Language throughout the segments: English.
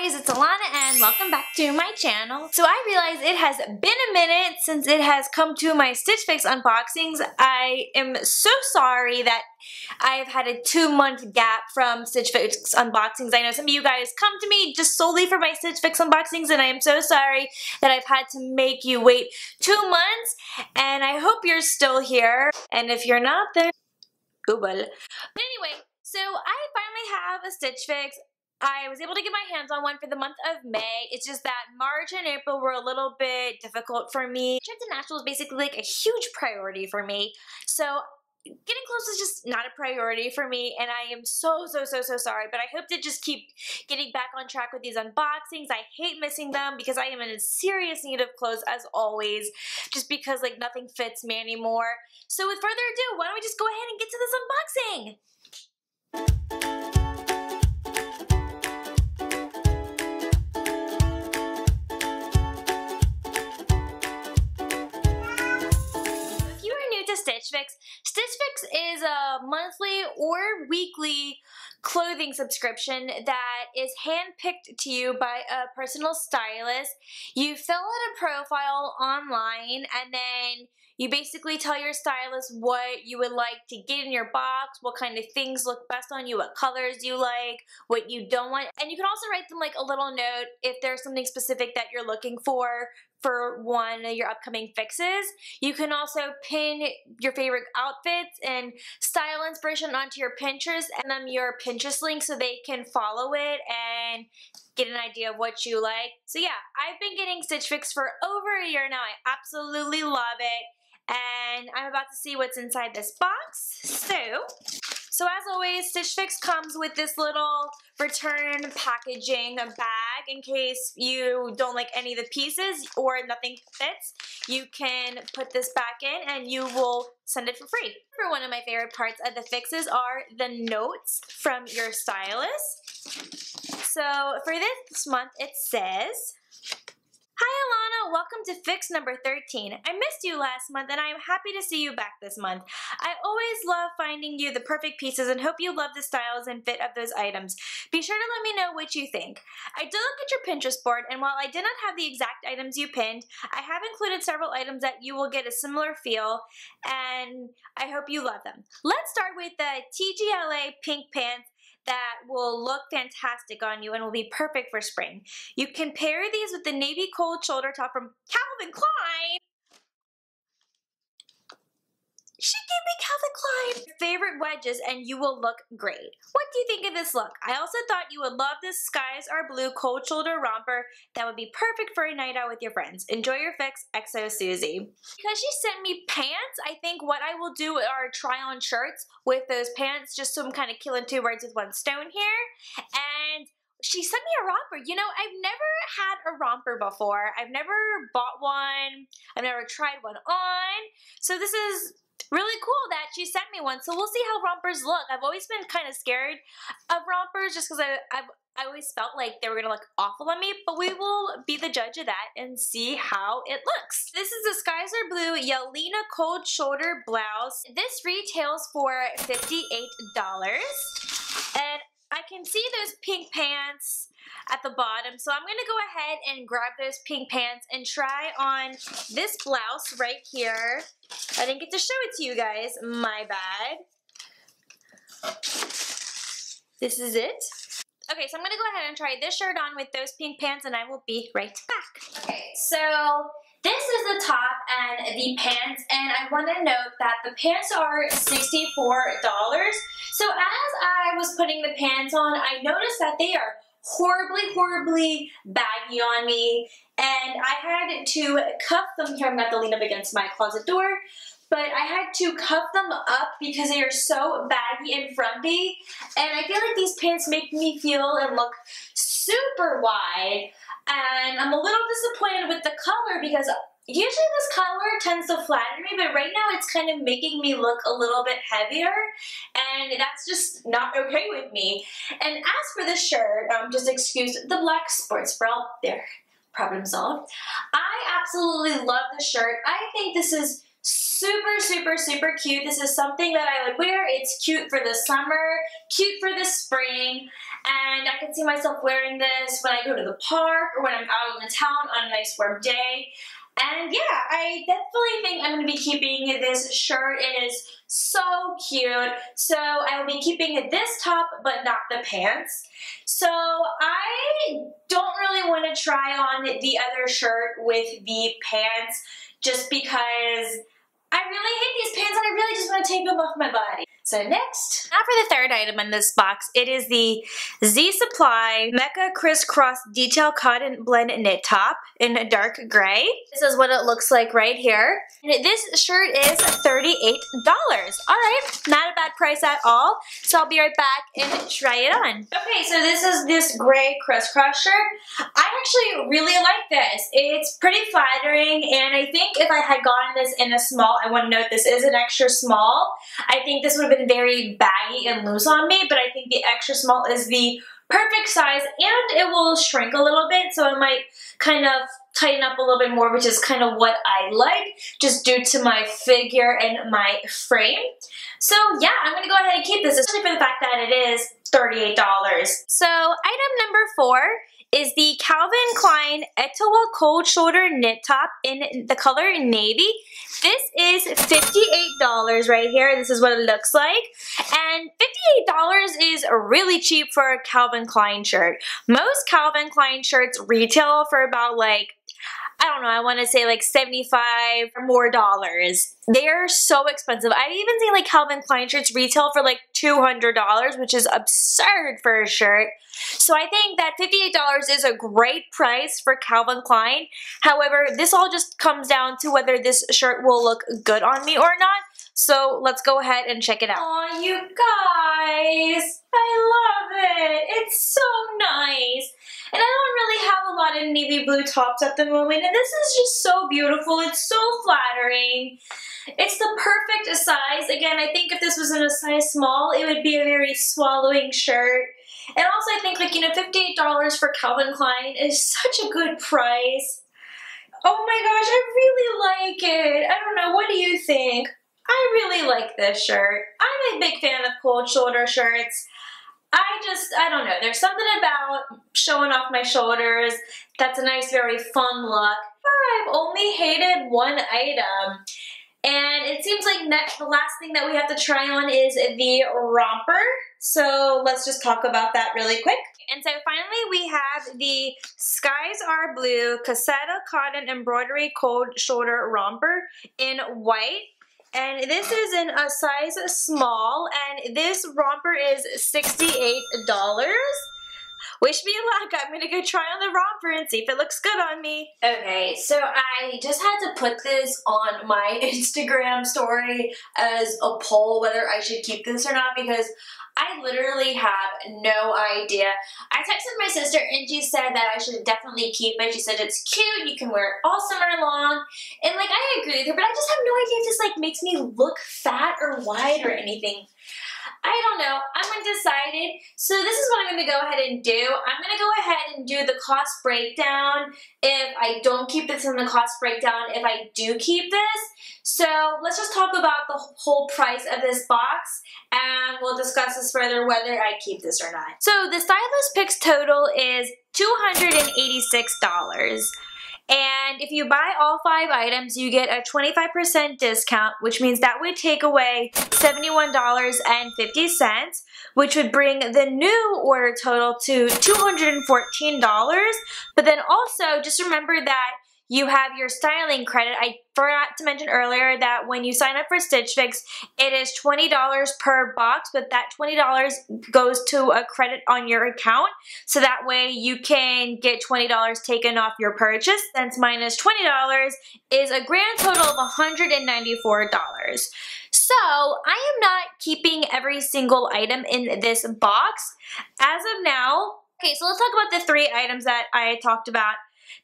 guys, it's Yalina and welcome back to my channel. So I realize it has been a minute since it has come to my Stitchfix unboxings. I am so sorry that I've had a 2-month gap from Stitchfix unboxings. I know some of you guys come to me just solely for my Stitchfix unboxings, and I am so sorry that I've had to make you wait 2 months, and I hope you're still here. And if you're not, then oh well. But anyway, so I finally have a Stitchfix. I was able to get my hands on one for the month of May. It's just that March and April were a little bit difficult for me. Trips to Nashville is basically like a huge priority for me. So getting close is just not a priority for me, and I am so sorry, but I hope to just keep getting back on track with these unboxings. I hate missing them because I am in a serious need of clothes as always, just because like nothing fits me anymore. So with further ado, why don't we just go ahead and get to this unboxing? Stitchfix is a monthly or weekly clothing subscription that is handpicked to you by a personal stylist. You fill out a profile online, and then you basically tell your stylist what you would like to get in your box, what kind of things look best on you, what colors you like, what you don't want. And you can also write them like a little note if there's something specific that you're looking for one of your upcoming fixes. You can also pin your favorite outfits and style inspiration onto your Pinterest and them your Pinterest link so they can follow it and get an idea of what you like. So yeah, I've been getting Stitchfix for over a year now. I absolutely love it. And I'm about to see what's inside this box. So as always, Stitchfix comes with this little return packaging bag in case you don't like any of the pieces or nothing fits. You can put this back in and you will send it for free. For one of my favorite parts of the fixes are the notes from your stylist. So for this month it says, "Hi Alana, welcome to Fix number 13. I missed you last month and I am happy to see you back this month. I always love finding you the perfect pieces and hope you love the styles and fit of those items. Be sure to let me know what you think. I did look at your Pinterest board, and while I did not have the exact items you pinned, I have included several items that you will get a similar feel, and I hope you love them. Let's start with the TGLA pink pants that will look fantastic on you and will be perfect for spring. You can pair these with the navy cold shoulder top from Calvin Klein." She gave me Calvin Klein! "Your favorite wedges and you will look great. What do you think of this look? I also thought you would love this skies are blue cold shoulder romper that would be perfect for a night out with your friends. Enjoy your fix, XO Susie." Because she sent me pants, I think what I will do are try on shirts with those pants, just so I'm kind of killing 2 birds with 1 stone here. And she sent me a romper. You know, I've never had a romper before. I've never bought one. I've never tried one on. So this is really cool that she sent me one, so we'll see how rompers look. I've always been kind of scared of rompers just because I always felt like they were going to look awful on me, but we will be the judge of that and see how it looks. This is the Skies Are Blue Yalina cold shoulder blouse. This retails for $58, and I can see those pink pants at the bottom, so I'm going to go ahead and grab those pink pants and try on this blouse right here. I didn't get to show it to you guys, my bad. This is it. Okay, so I'm going to go ahead and try this shirt on with those pink pants, and I will be right back. Okay, so this is the top and the pants, and I want to note that the pants are $64. So as I was putting the pants on, I noticed that they are horribly baggy on me, and I had to cuff them. Here, I'm going to lean up against my closet door, but I had to cuff them up because they are so baggy and frumpy, and I feel like these pants make me feel and look super wide, and I'm a little disappointed with the color because usually this color tends to flatter me, but right now it's kind of making me look a little bit heavier, and that's just not okay with me. And as for the shirt, just excuse the black sports bra. There, problem solved. I absolutely love the shirt. I think this is super cute. This is something that I would wear. It's cute for the summer, cute for the spring, and I can see myself wearing this when I go to the park or when I'm out in the town on a nice warm day. And yeah, I definitely think I'm going to be keeping this shirt. It is so cute. So I will be keeping this top, but not the pants. So I don't really want to try on the other shirt with the pants just because I really hate these pants and I really just want to take them off my body. So next, now for the third item in this box, it is the Z Supply Meka Crisscross Detail Cotton Blend Knit Top in a dark gray. This is what it looks like right here. And this shirt is $38. Alright, not a bad price at all. So I'll be right back and try it on. Okay, so this is this gray crisscross shirt. I actually really like this. It's pretty flattering, and I think if I had gotten this in a small, I want to note this is an extra small, I think this would have been very baggy and loose on me, but I think the extra small is the perfect size, and it will shrink a little bit, so it might kind of tighten up a little bit more, which is kind of what I like, just due to my figure and my frame. So yeah, I'm going to go ahead and keep this, especially for the fact that it is $38. So item number 4 is the Calvin Klein Etowah Cold Shoulder Knit Top in the color Navy. This is $58 right here. This is what it looks like. And $58 is really cheap for a Calvin Klein shirt. Most Calvin Klein shirts retail for about like, I don't know, I want to say like $75 or more dollars. They're so expensive. I even see like Calvin Klein shirts retail for like $200, which is absurd for a shirt. So I think that $58 is a great price for Calvin Klein. However, this all just comes down to whether this shirt will look good on me or not. So let's go ahead and check it out. Oh, you guys, I love it. It's so nice. And I don't really have a lot of navy blue tops at the moment, and this is just so beautiful. It's so flattering. It's the perfect size. Again, I think if this was in a size small, it would be a very swallowing shirt. And also I think, like, you know, $58 for Calvin Klein is such a good price. Oh my gosh, I really like it. I don't know, what do you think? I really like this shirt. I'm a big fan of cold shoulder shirts. I don't know, there's something about showing off my shoulders that's a nice, very fun look. I've only hated one item, and it seems like the last thing that we have to try on is the romper. So let's just talk about that really quick. And so finally we have the Skies Are Blue Cosetta Cotton Embroidery Cold Shoulder Romper in white. And this is in a size small, and this romper is $68. Wish me luck. I'm going to go try on the romper and see if it looks good on me. Okay, so I just had to put this on my Instagram story as a poll whether I should keep this or not, because I literally have no idea. I texted my sister and she said that I should definitely keep it. She said it's cute, you can wear it all summer long. And like, I agree with her, but I just have no idea if this like makes me look fat or wide or anything. I don't know. I'm undecided. So this is what I'm going to go ahead and do. I'm going to go ahead and do the cost breakdown if I don't keep this, in the cost breakdown if I do keep this. So let's just talk about the whole price of this box, and we'll discuss this further whether I keep this or not. So the Stylist Picks total is $286. And if you buy all 5 items, you get a 25% discount, which means that would take away $71.50, which would bring the new order total to $214. But then also, just remember that you have your styling credit. I forgot to mention earlier that when you sign up for Stitchfix, it is $20 per box, but that $20 goes to a credit on your account, so that way you can get $20 taken off your purchase. Since minus $20 is a grand total of $194. So I am not keeping every single item in this box as of now. Okay, so let's talk about the 3 items that I talked about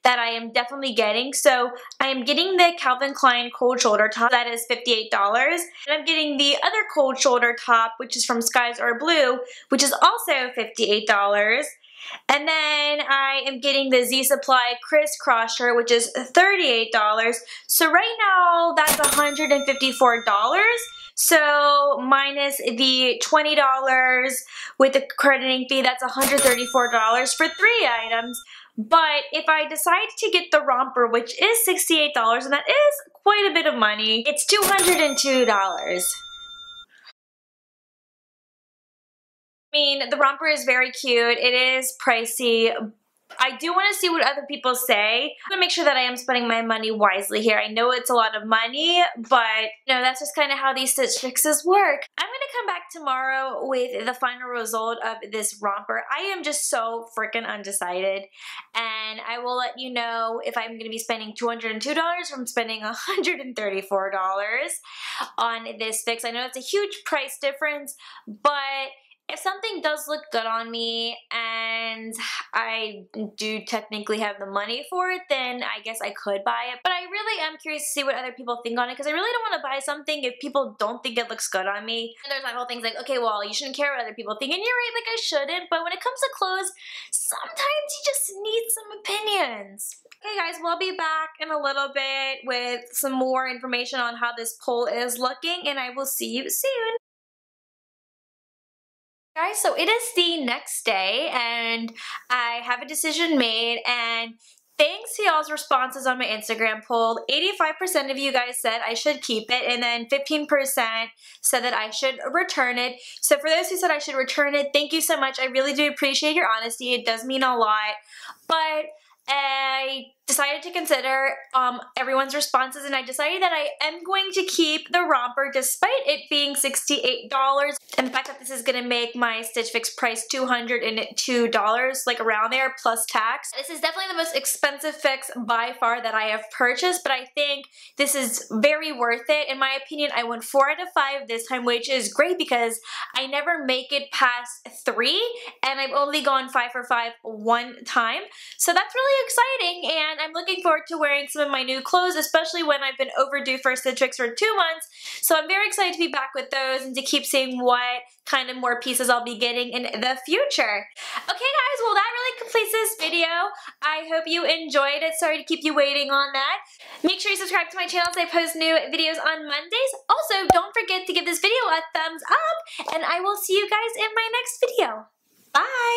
that I am definitely getting. So I am getting the Calvin Klein cold shoulder top, that is $58. And I'm getting the other cold shoulder top, which is from Skies Are Blue, which is also $58. And then I am getting the Z Supply Crisscross shirt, which is $38. So right now that's $154. So minus the $20 with the crediting fee, that's $134 for 3 items. But if I decide to get the romper, which is $68, and that is quite a bit of money, it's $202. I mean, the romper is very cute. It is pricey. I do want to see what other people say. I'm going to make sure that I am spending my money wisely here. I know it's a lot of money, but you know, that's just kind of how these Stitch Fixes work. I'm going to come back tomorrow with the final result of this romper. I am just so freaking undecided, and I will let you know if I'm going to be spending $202 from spending $134 on this fix. I know it's a huge price difference, but if something does look good on me and I do technically have the money for it, then I guess I could buy it. But I really am curious to see what other people think on it, because I really don't want to buy something if people don't think it looks good on me. And there's my whole thing's like, okay, well, you shouldn't care what other people think. And you're right, like I shouldn't. But when it comes to clothes, sometimes you just need some opinions. Okay guys, we'll be back in a little bit with some more information on how this poll is looking, and I will see you soon. Guys, so it is the next day and I have a decision made, and thanks to y'all's responses on my Instagram poll, 85% of you guys said I should keep it, and then 15% said that I should return it. So for those who said I should return it, thank you so much. I really do appreciate your honesty. It does mean a lot. But I decided to consider everyone's responses, and I decided that I am going to keep the romper despite it being $68, and the fact that this is going to make my Stitch Fix price $202, like around there, plus tax. This is definitely the most expensive fix by far that I have purchased, but I think this is very worth it. In my opinion, I went 4 out of 5 this time, which is great because I never make it past 3, and I've only gone 5 for 5 one time. So that's really exciting, and I'm looking forward to wearing some of my new clothes, especially when I've been overdue for Stitch Fix for 2 months. So I'm very excited to be back with those and to keep seeing what kind of more pieces I'll be getting in the future. Okay guys, well that really completes this video. I hope you enjoyed it. Sorry to keep you waiting on that. Make sure you subscribe to my channel as I post new videos on Mondays. Also, don't forget to give this video a thumbs up, and I will see you guys in my next video. Bye!